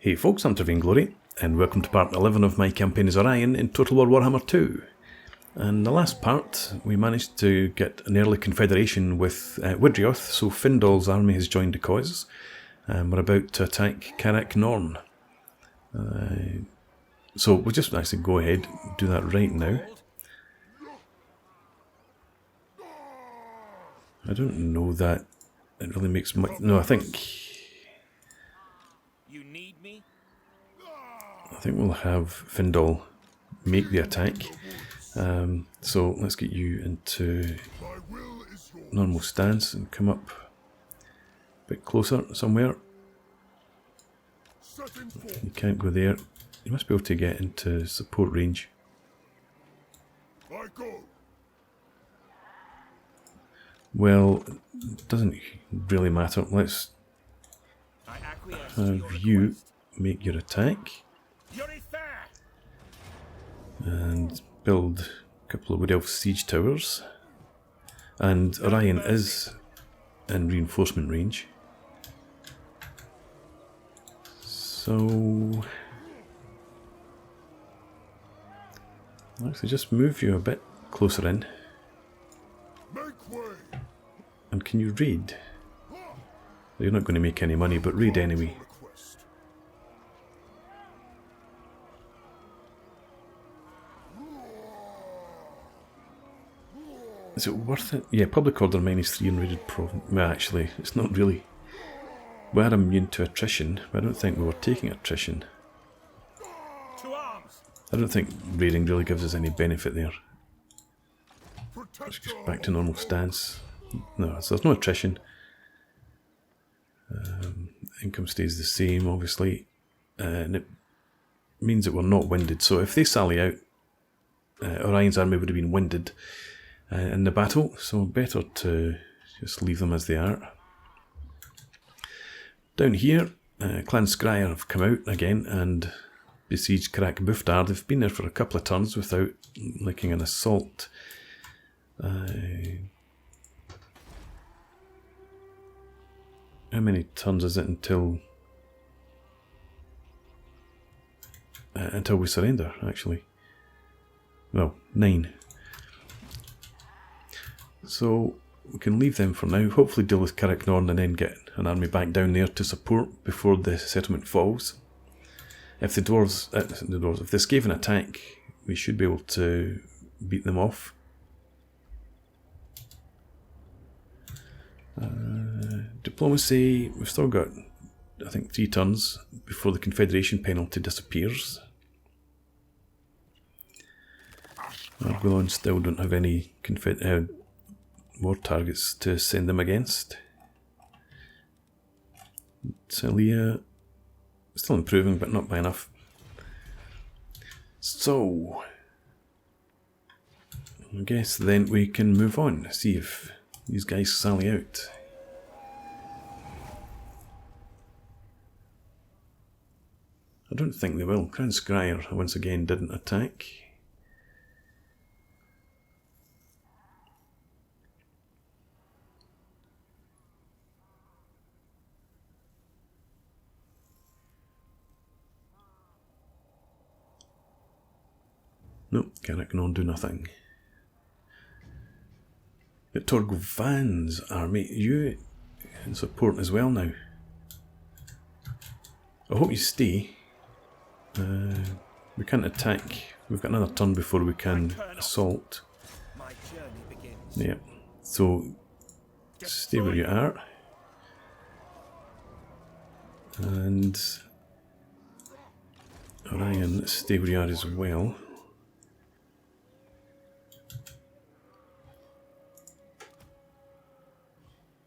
Hey folks, I'm Vainglory, and welcome to part 11 of my campaign as Orion in Total War Warhammer 2. In the last part, we managed to get an early confederation with Widrioth, so Findol's army has joined the cause, and we're about to attack Karak Norn. So we'll just actually go ahead and do that right now. I don't know that it really makes much... No, I think we'll have Findol make the attack. So let's get you into normal stance and come up a bit closer somewhere. You can't go there. You must be able to get into support range. Well, it doesn't really matter. Let's have you make your attack. And build a couple of Wood Elf siege towers. And Orion is in reinforcement range. So I'll actually just move you a bit closer in. And can you read? You're not going to make any money, but read anyway. Is it worth it? Yeah, public order -3 in raided province. Well, actually, it's not really. We are immune to attrition, but I don't think we were taking attrition. I don't think raiding really gives us any benefit there. Let's get back to normal stance. No, so there's no attrition. Income stays the same, obviously, and it means that we're not winded. So if they sally out, Orion's army would have been winded in the battle, so better to just leave them as they are. Down here, Clan Scryer have come out again and besieged Karak Buftar. They've been there for a couple of turns without making an assault. How many turns is it until we surrender, actually? Well, 9. So we can leave them for now, hopefully deal with Karak Norn and then get an army back down there to support before the settlement falls. If the dwarves, if the Skaven attack, we should be able to beat them off. Diplomacy, we've still got, I think, 3 turns before the Confederation penalty disappears. Argolon still don't have any war targets to send them against. Celia, still improving, but not by enough. So, I guess then we can move on, see if these guys sally out. I don't think they will. Clan Scryer once again didn't attack. Nope, Karak Norn do nothing. But Torgovann's army, you in support as well now. I hope you stay. We can't attack. We've got another turn before we can assault. Yeah, so stay where you are. And Orion, stay where you are as well.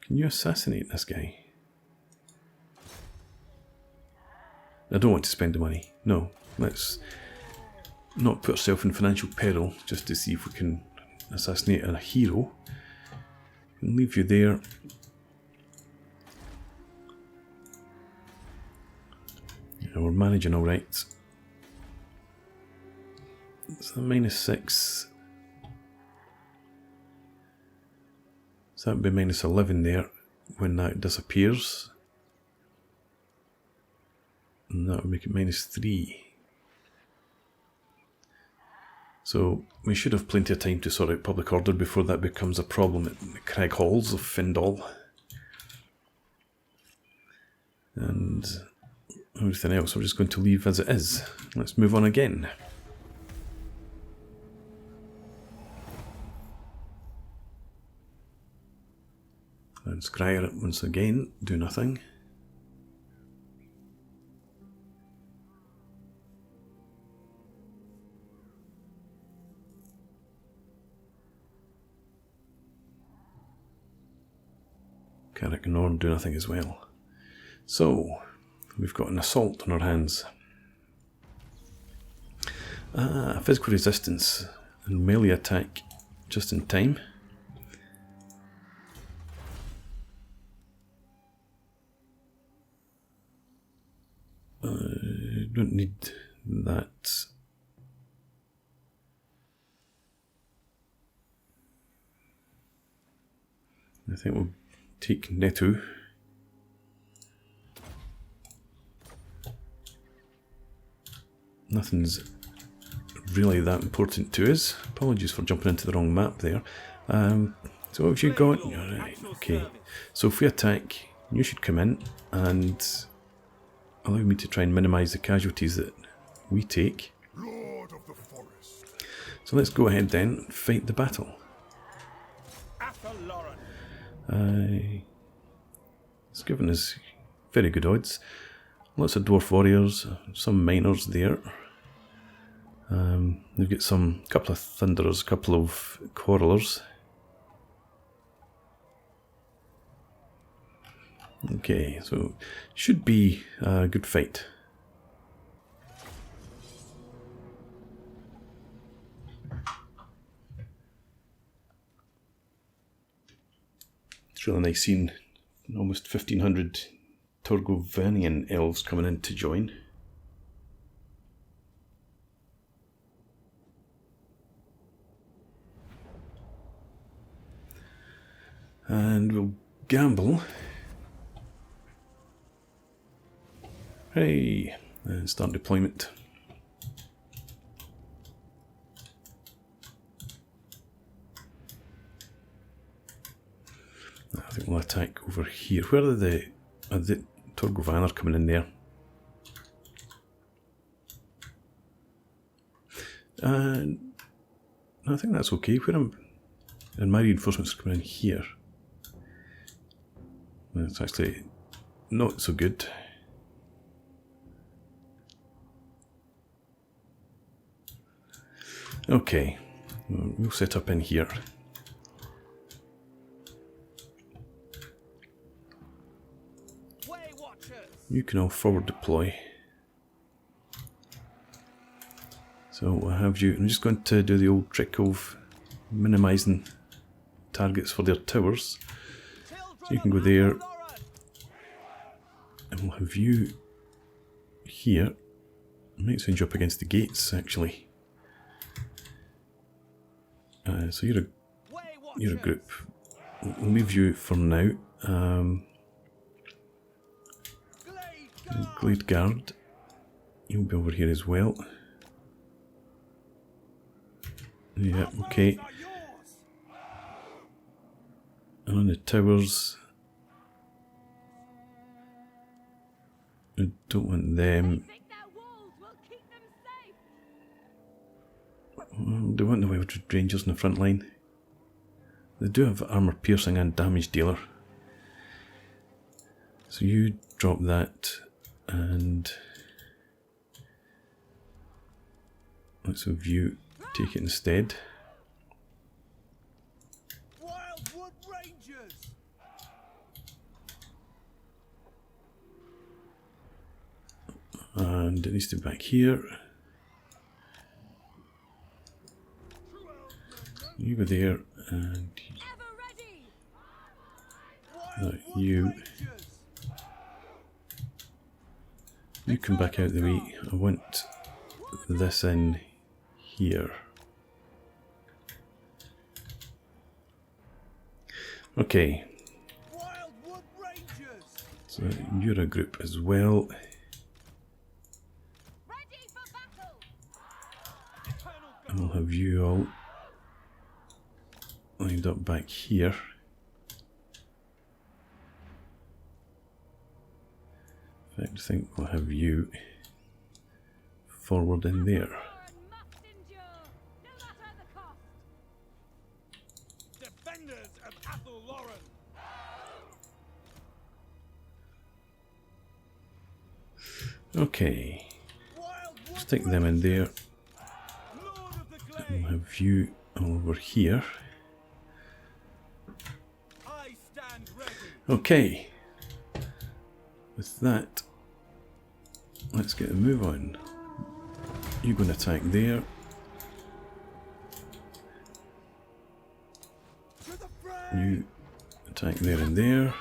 Can you assassinate this guy? I don't want to spend the money. No, let's not put ourselves in financial peril just to see if we can assassinate a hero. And leave you there. Yeah, we're managing alright. So -6. So that would be -11 there when that disappears. And that would make it -3. So we should have plenty of time to sort out public order before that becomes a problem at the Crag Halls of Findol. And everything else we're just going to leave as it is. Let's move on again. And scryer it once again, do nothing. Karak Norn, do nothing as well. So, we've got an assault on our hands. Physical resistance and melee attack just in time. Don't need that. I think we'll take Netto. Nothing's really that important to us. Apologies for jumping into the wrong map there. So what have you got? Alright, okay. So if we attack, you should come in and allow me to try and minimise the casualties that we take. Lord of the forest. So let's go ahead then and fight the battle. It's given us very good odds. Lots of dwarf warriors, some miners there. We've got some couple of thunderers, couple of quarrelers. Okay, so should be a good fight. It's really nice seeing almost 1,500 Torgovannian elves coming in to join. And we'll gamble. Hey, and start deployment. I think we'll attack over here. Where are the Torgovann are coming in there? And I think that's okay. And my reinforcements are coming in here. That's actually not so good. Okay, we'll set up in here. You can all forward deploy. So I have you. I'm just going to do the old trick of minimising targets for their towers. So you can go there, and we'll have you here. I might send you up against the gates actually. So you're a group. We'll leave you for now. Glade Guard, you'll be over here as well. Yeah, okay. And on the towers, I don't want them. They want the Wild Rangers in the front line. They do have armour piercing and damage dealer. So you drop that and let's have you take it instead. Wildwood Rangers. And it needs to be back here. You go there and you come back out the way. I want this in here. Okay. So you're a group as well. And we'll have you all lined up back here. In fact, I think we'll have you forward in there. Defenders of Athel Lauren. Okay, stick them in there. And we'll have you over here. I stand ready. Okay, with that, let's get a move on. You go and attack there. To the fray. You attack there and there.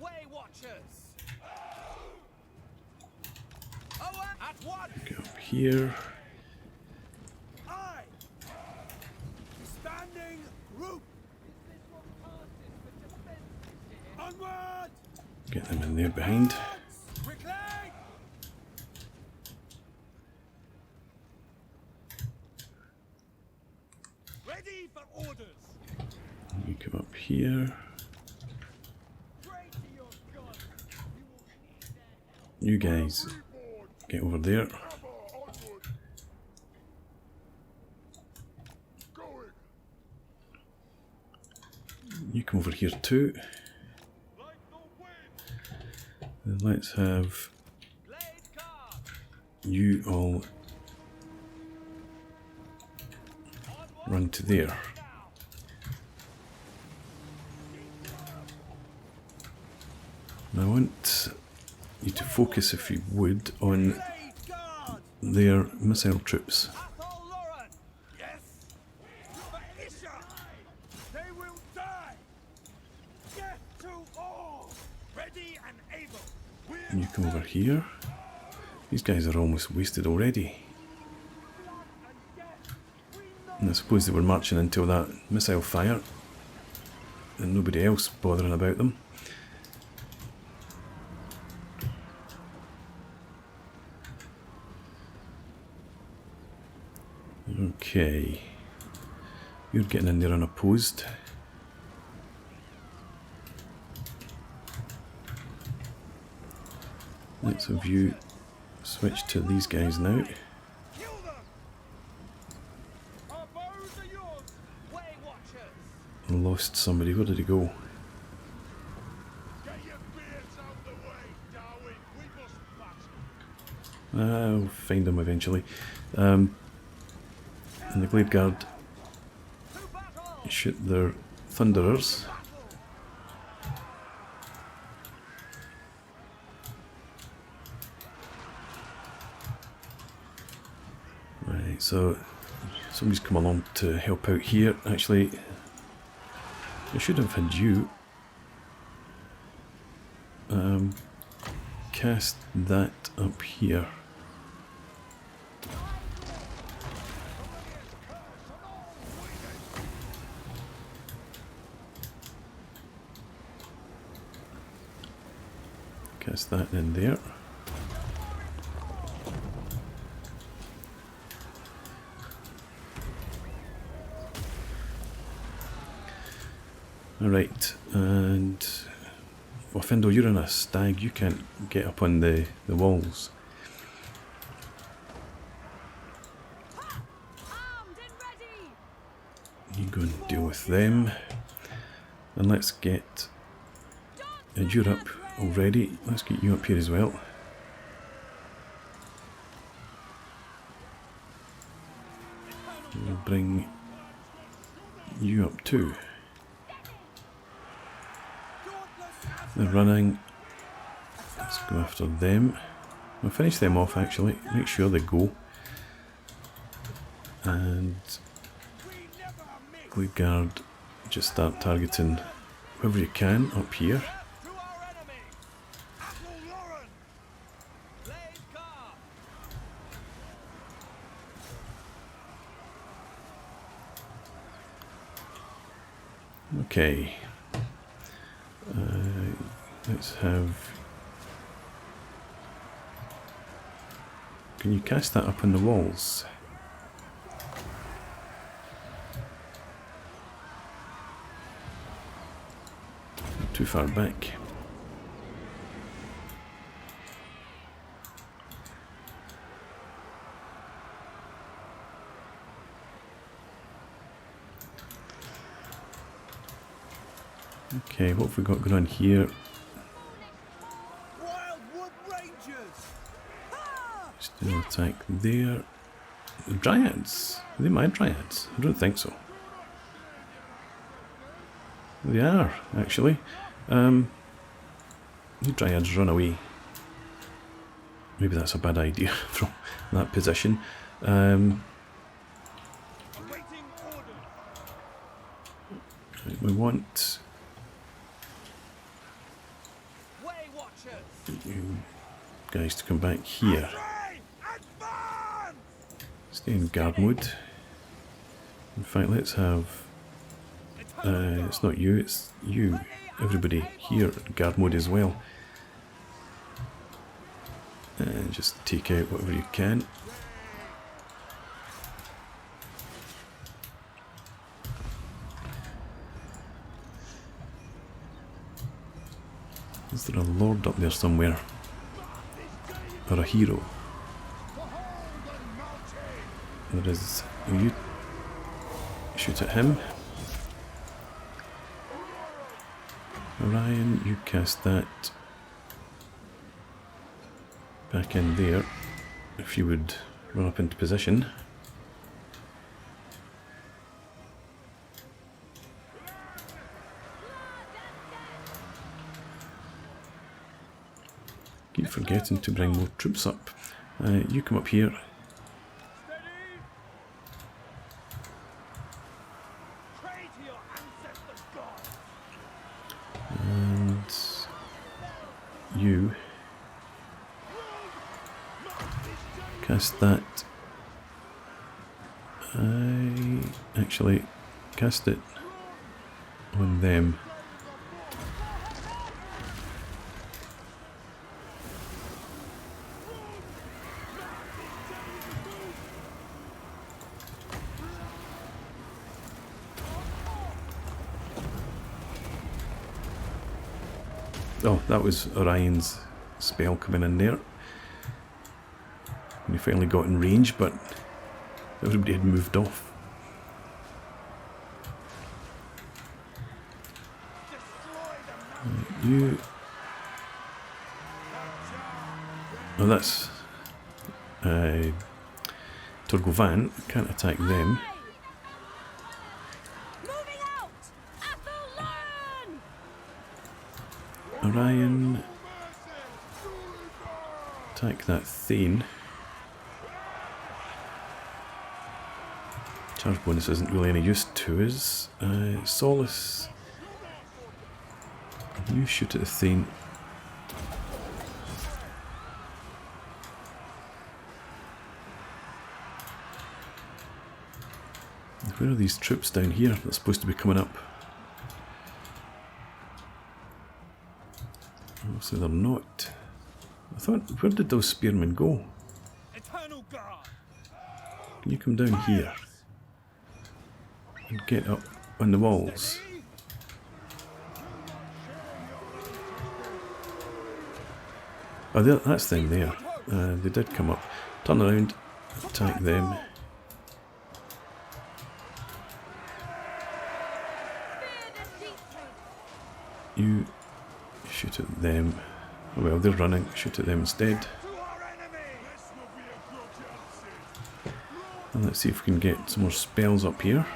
Way watchers. Owen at one. Get up here. I. Standing group. Onward. Get them in there behind. Reclaim. Ready for orders. You come up here. Pray to your God. You guys get over there. You come over here too. And let's have you all run to there. Now I want you to focus, if you would, on their missile troops. Athel Lauren. Yes. For Isha. They will die. Death to all. Ready and able. And you come over here. These guys are almost wasted already. And I suppose they were marching until that missile fire and nobody else bothering about them. Okay, you're getting in there unopposed. Let's have you switch to these guys now. Kill them. Our bows are yours. Way watchers. I lost somebody, where did he go? Get your beards out the way, Darwin. We must battle. I'll find him eventually. And the Glade Guard To battle. shoot their Thunderers. Right, so somebody's come along to help out here. Actually, I should have had you cast that up here. Cast that in there. Alright, and Findol, you're on a stag, you can't get up on the walls. Armed and ready. You go and deal with them. And let's get you're up already. Let's get you up here as well. We'll bring you up too. They're running. Let's go after them. We'll finish them off actually. Make sure they go. And Glade Guard, just start targeting whoever you can up here. To our enemy. Athel Lauren. Blade guard. Okay. Let's have... Can you cast that up on the walls? too far back. Okay, what have we got going on here? Wildwood Rangers! Still attack there. Dryads? Are they my dryads? I don't think so. They are, actually. The dryads run away. Maybe that's a bad idea from that position. Awaiting order. We want Way Watchers! you guys to come back here. Train! Advance! Stay in guard mode. In fact, let's have... it's not you, it's you. Everybody here in guard mode as well. And just take out whatever you can. Is there a lord up there somewhere? Or a hero? There is. Will you shoot at him? Orion, you cast that back in there. If you would run up into position. Keep forgetting to bring more troops up. You come up here. Pray to your ancestors' God! And you cast that. I actually cast it on them. Oh, that was Orion's spell coming in there. And he finally got in range, but everybody had moved off. You... Oh, that's... Torgovann. Can't attack them. Moving out! Athelon! Orion... Attack that Thane. Charge bonus isn't really any use to us. Solace... You shoot at the Thane. Where are these troops down here that's supposed to be coming up? Obviously they're not. I thought, where did those spearmen go? Eternal God! Can you come down here and get up on the walls? Oh, that's them there. They did come up. Turn around, attack them. You shoot at them. Oh, well, they're running. Shoot at them instead. To our enemy! This will be a good chance. And let's see if we can get some more spells up here.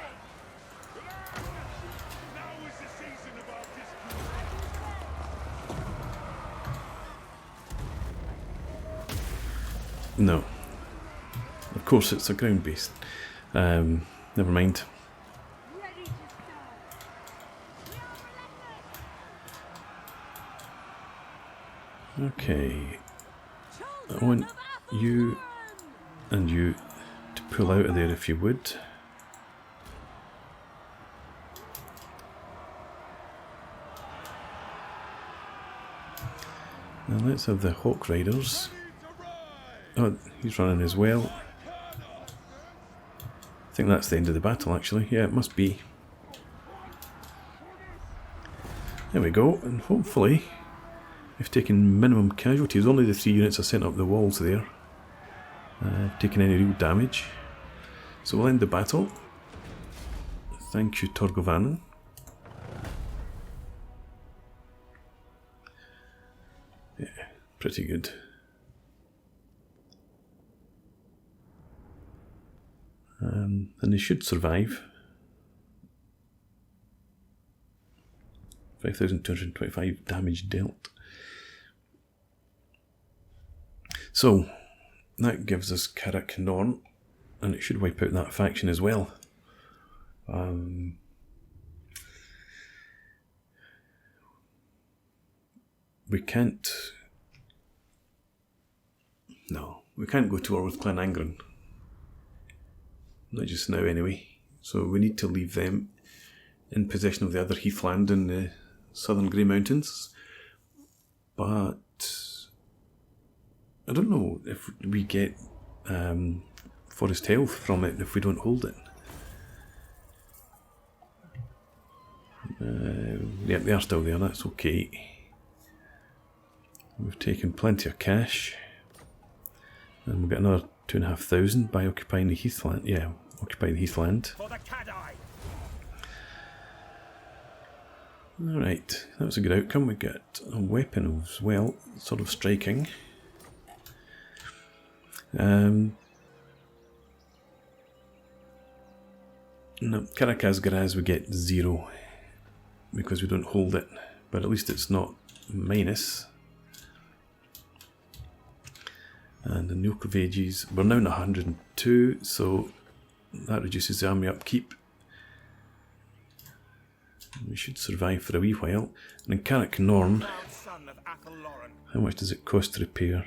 Now is the season of our discord. No. Of course, it's a ground based. Never mind. Ready to serve. Okay. I Children want of you Athelon! and you to pull out of there if you would. Now let's have the Hawk Riders. Oh, he's running as well. I think that's the end of the battle actually. Yeah, it must be. There we go, and hopefully we've taken minimum casualties. Only the 3 units I sent up the walls there taken any real damage. So we'll end the battle. Thank you, Torgovann. Yeah, pretty good. And they should survive. 5,225 damage dealt. So, that gives us Karak Norn, and it should wipe out that faction as well. We can't... No, we can't go to war with Clan Angren. Not just now anyway. So we need to leave them in possession of the other heathland in the southern Grey Mountains. But I don't know if we get forest health from it if we don't hold it. Yeah, they are still there, that's okay. We've taken plenty of cash. And we'll get another 2,500 by occupying the heathland. Yeah, occupying the heathland. Alright, that was a good outcome. We get a weapon as well, sort of striking. No, Karakazgaraz we get 0 because we don't hold it, but at least it's not minus. And the Nuke of Ages, we're now at 102, so that reduces the army upkeep. We should survive for a wee while. And in Karak Norn, how much does it cost to repair?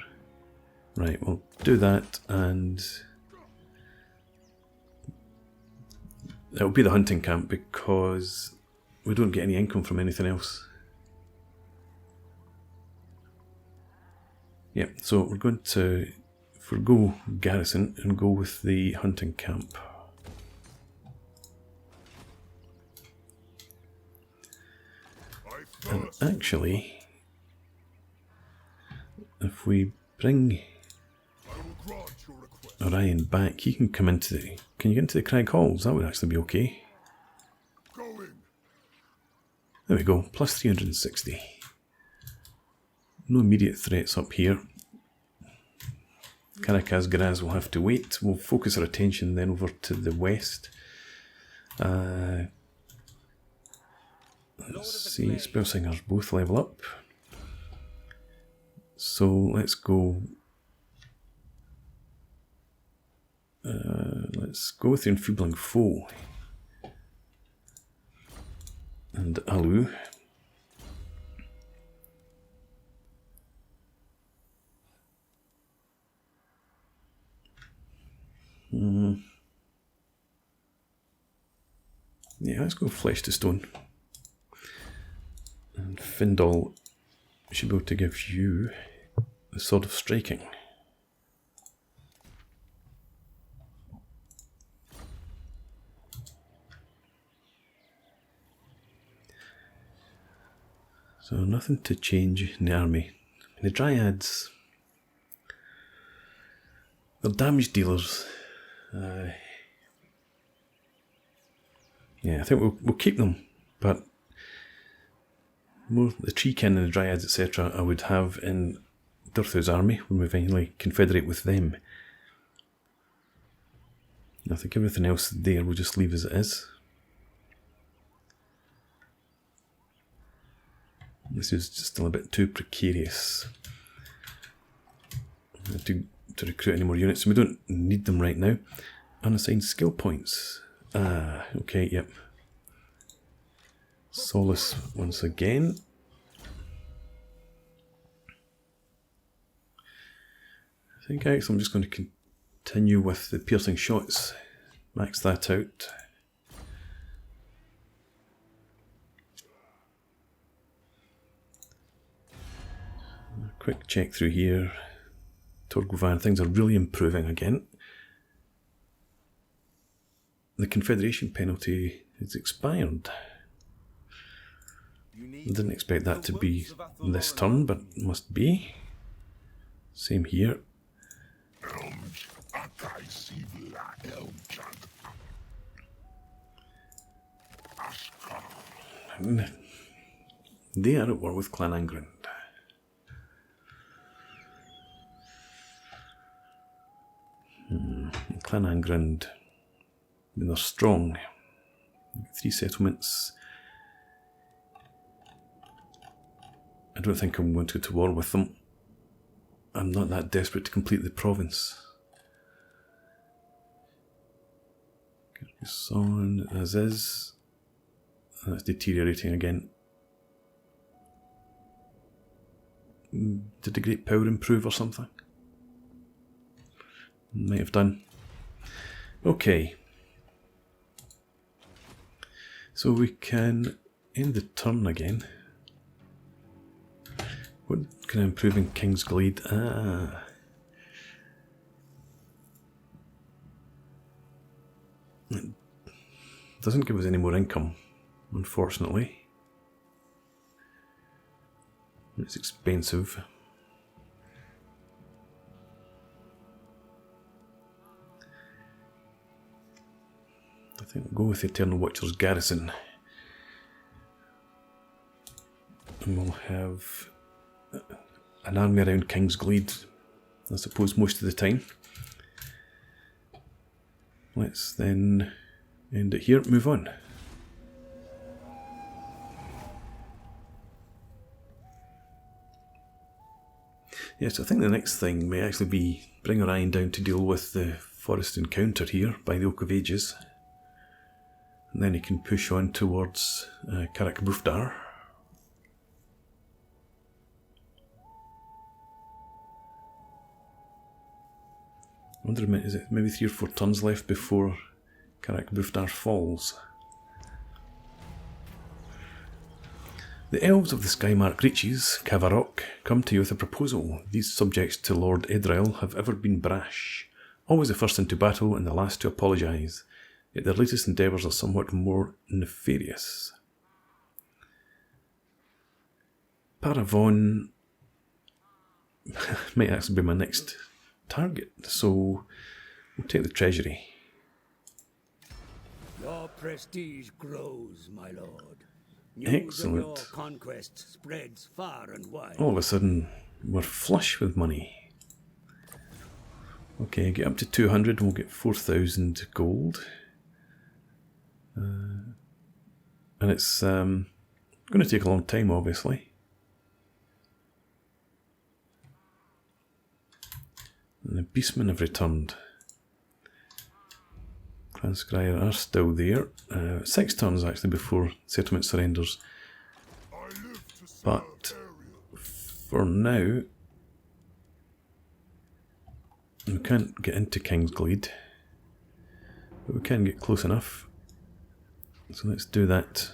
Right, we'll do that, and it'll be the hunting camp because we don't get any income from anything else. Yep, so we're going to forgo garrison and go with the hunting camp. And actually, if we bring Orion back, he can come into the... Can you get into the Crag Halls? That would actually be okay. There we go, plus 360. No immediate threats up here. Karakazgaraz will have to wait. We'll focus our attention then over to the west. Let's see, Spellsingers both level up. So let's go... let's go with the Enfeebling Foe. And Alu. Yeah, let's go Flesh to Stone. And Findol should be able to give you the Sword of Striking. So nothing to change in the army. The Dryads, they're damage dealers. Yeah, I think we'll keep them, but more the Treekin and the Dryads, etc. I would have in Durthu's army when we finally confederate with them. I think everything else there we'll just leave as it is. This is just still a bit too precarious to recruit any more units, so we don't need them right now. Unassigned skill points. Ah, okay, yep. Solace once again. I think actually I'm just going to continue with the piercing shots. Max that out. A quick check through here. Torgovann, things are really improving again. The Confederation penalty is expired. I didn't expect that to be this turn, but it must be. Same here. And they are at war with Clan Angrand. Clan Angrand, they're strong. 3 settlements. I don't think I'm going to go to war with them. I'm not that desperate to complete the province. On as is. That's deteriorating again. Did the Great Power improve or something? Might have done. Okay. So we can end the turn again. What can I improve in King's Glade? Ah. It doesn't give us any more income, unfortunately. It's expensive. I think we'll go with the Eternal Watcher's Garrison. And we'll have an army around King's Glade, I suppose, most of the time. Let's then end it here, move on. Yes, I think the next thing may actually be bring Orion down to deal with the forest encounter here by the Oak of Ages. And then he can push on towards Karak Norn. I wonder, is it maybe 3 or 4 turns left before Karak Norn falls? The elves of the Skymark Reaches, Kavarok, come to you with a proposal. These subjects to Lord Edril have ever been brash, always the first into battle and the last to apologise, yet their latest endeavours are somewhat more nefarious. Paravon might actually be my next target, so we'll take the treasury. Your prestige grows, my lord. Excellent. News of your conquest spreads far and wide. All of a sudden, we're flush with money. Okay, get up to 200 and we'll get 4,000 gold. And it's going to take a long time, obviously. And the beastmen have returned. Clan Scryer are still there. 6 turns actually before settlement surrenders. But for now, we can't get into King's Glade, but we can get close enough. So let's do that.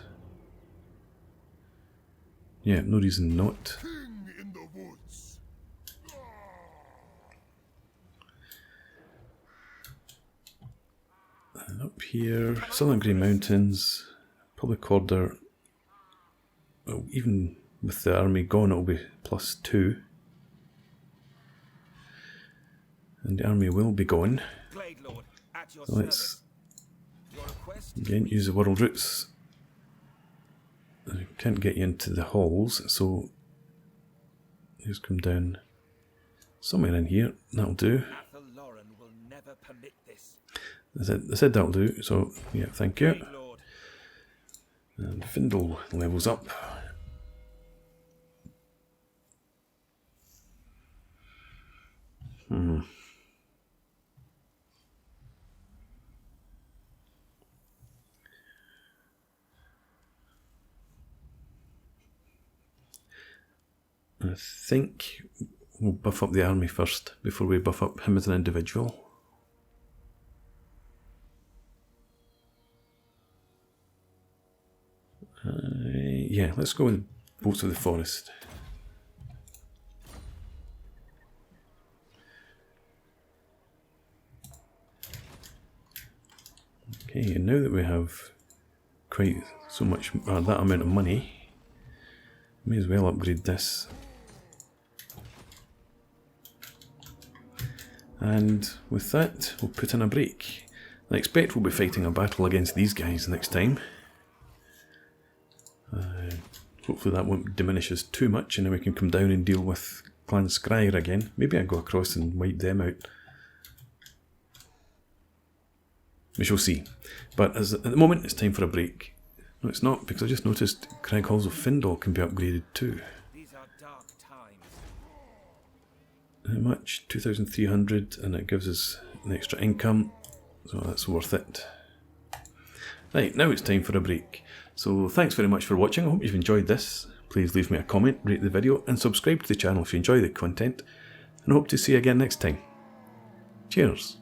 Yeah, no reason not. King in the woods. And up here, Southern Grey Mountains, Public Order. Well, even with the army gone, it'll be +2. And the army will be gone. Glade Lord, at your So let's service. Your request? again use the world routes. I can't get you into the halls, so just come down somewhere in here. That'll do. Lauren will never permit this. I said that'll do, so yeah, thank you. Glade Lord, And Findol levels up. I think we'll buff up the army first before we buff up him as an individual. Yeah, let's go with Bolts of the Forest. Okay, and now that we have quite so much, that amount of money, May as well upgrade this. And with that, we'll put in a break. I expect we'll be fighting a battle against these guys next time. Hopefully that won't diminish us too much, and then we can come down and deal with Clan Skryre again. Maybe I go across and wipe them out. We shall see. But at the moment, it's time for a break. No, it's not, because I just noticed Crag Halls of Findol can be upgraded too. These are dark times. How much? 2,300, and it gives us an extra income, so that's worth it. Right, now it's time for a break. So thanks very much for watching. I hope you've enjoyed this. Please leave me a comment, rate the video, and subscribe to the channel if you enjoy the content. And I hope to see you again next time. Cheers.